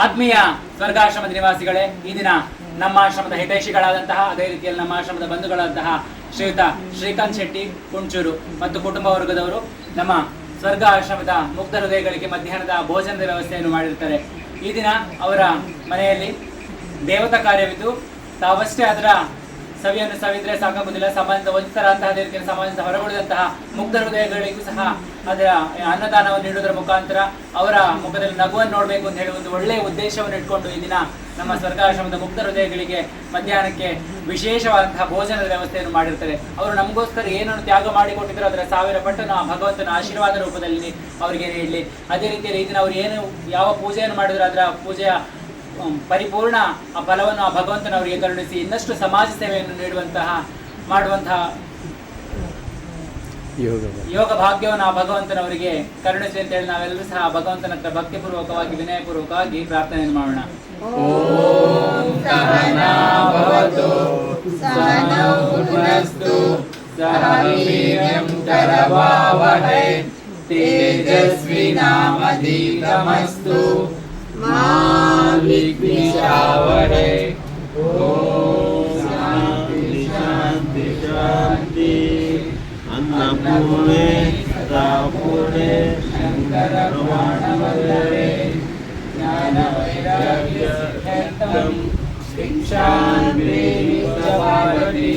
ಆತ್ಮೀಯ ಸ್ವರ್ಗಾಶ್ರಮದ ನಿವಾಸಿಗಳೇ, ಈ ದಿನ ನಮ್ಮ ಆಶ್ರಮದ ಹಿತೈಷಿಗಳಾದಂತಹ ಅದೇ ರೀತಿಯಲ್ಲಿ ನಮ್ಮ ಆಶ್ರಮದ ಬಂಧುಗಳಾದಂತಹ ಶ್ರೀಯುತ ಶ್ರೀಕಾಂತ್ ಶೆಟ್ಟಿ ಕುಂಚೂರು ಮತ್ತು ಕುಟುಂಬ ವರ್ಗದವರು ನಮ್ಮ ಸ್ವರ್ಗ ಆಶ್ರಮದ ಮುಗ್ಧ ಹೃದಯಗಳಿಗೆ ಮಧ್ಯಾಹ್ನದ ಭೋಜನದ ವ್ಯವಸ್ಥೆಯನ್ನು ಮಾಡಿರ್ತಾರೆ. ಈ ದಿನ ಅವರ ಮನೆಯಲ್ಲಿ ದೇವತಾ ಕಾರ್ಯವಿದ್ದು ತಾವಷ್ಟೇ ಅದರ ಸವಿಯನ್ನು ಸವಿದ್ರೆ ಸಾಕಾಗುವುದಿಲ್ಲ. ಸಂಬಂಧ ವಂಚಿತರಾದಂತಹ ಅದೇ ರೀತಿಯ ಸಮಾಜದಿಂದ ಹೊರಗುಳಿದಂತಹ ಮುಗ್ಧ ಹೃದಯಗಳಿಗೂ ಸಹ ಅದರ ಅನ್ನದಾನವನ್ನು ನೀಡುವುದರ ಮುಖಾಂತರ ಅವರ ಮುಖದಲ್ಲಿ ನಗುವನ್ನು ನೋಡಬೇಕು ಅಂತ ಹೇಳಿ ಒಂದು ಒಳ್ಳೆಯ ಉದ್ದೇಶವನ್ನು ಇಟ್ಕೊಂಡು ಈ ದಿನ ನಮ್ಮ ಸ್ವರ್ಗಾಶ್ರಮದ ಮುಗ್ಧ ಹೃದಯಗಳಿಗೆ ಮಧ್ಯಾಹ್ನಕ್ಕೆ ವಿಶೇಷವಾದಂತಹ ಭೋಜನದ ವ್ಯವಸ್ಥೆಯನ್ನು ಮಾಡಿರ್ತಾರೆ. ಅವರು ನಮಗೋಸ್ಕರ ಏನನ್ನು ತ್ಯಾಗ ಮಾಡಿಕೊಟ್ಟಿದ್ರು ಅದರ 1000 ಪಟ್ಟು ಆ ಭಗವಂತನ ಆಶೀರ್ವಾದ ರೂಪದಲ್ಲಿ ಅವರಿಗೆ ನೀಡಲಿ. ಅದೇ ರೀತಿಯಲ್ಲಿ ಈ ದಿನ ಅವರು ಏನು ಯಾವ ಪೂಜೆಯನ್ನು ಮಾಡಿದ್ರು ಅದರ ಪೂಜೆಯ ಪರಿಪೂರ್ಣ ಆ ಫಲವನ್ನು ಆ ಭಗವಂತನವರಿಗೆ ಕರುಣಿಸಿ ಇನ್ನಷ್ಟು ಸಮಾಜ ಸೇವೆಯನ್ನು ಮಾಡುವಂತಹ ಯೋಗ ಭಾಗ್ಯವನ್ನು ಆ ಭಗವಂತನವರಿಗೆ ಕರುಣಿಸಿ ಅಂತ ಹೇಳಿ ನಾವೆಲ್ಲರೂ ಸಹ ಭಗವಂತನ ಹತ್ರ ಭಕ್ತಿಪೂರ್ವಕವಾಗಿ ವಿನಯಪೂರ್ವಕವಾಗಿ ಪ್ರಾರ್ಥನೆಯನ್ನು ಮಾಡೋಣ. ಓಂ ಸಹನಾ ಭವತು ಸಹನೌ ಭುನಸ್ತು ಸಹ ವೀರ್ಯಂ ಕರವಾವಹೈ ತೇಜಸ್ವಿನಾವಧೀತಮಸ್ತು ಮಾ ವಿದ್ವಿಷಾವಹೈ. ಓಂ ಶಾಂತಿ ಶಾಂತಿ ಶಾಂತಿ. ಅನ್ನಪೂರ್ಣೆ ಸದಾಪೂರ್ಣೆ ಶಂಕರ ಪ್ರಾಣವಲ್ಲಭೆ ಜ್ಞಾನ ವೈರಾಗ್ಯ ಸಿದ್ಧಾರ್ಥಂ ಶಿಕ್ಷಾನ್ ದೇವಿ ಪಾರ್ವತಿ.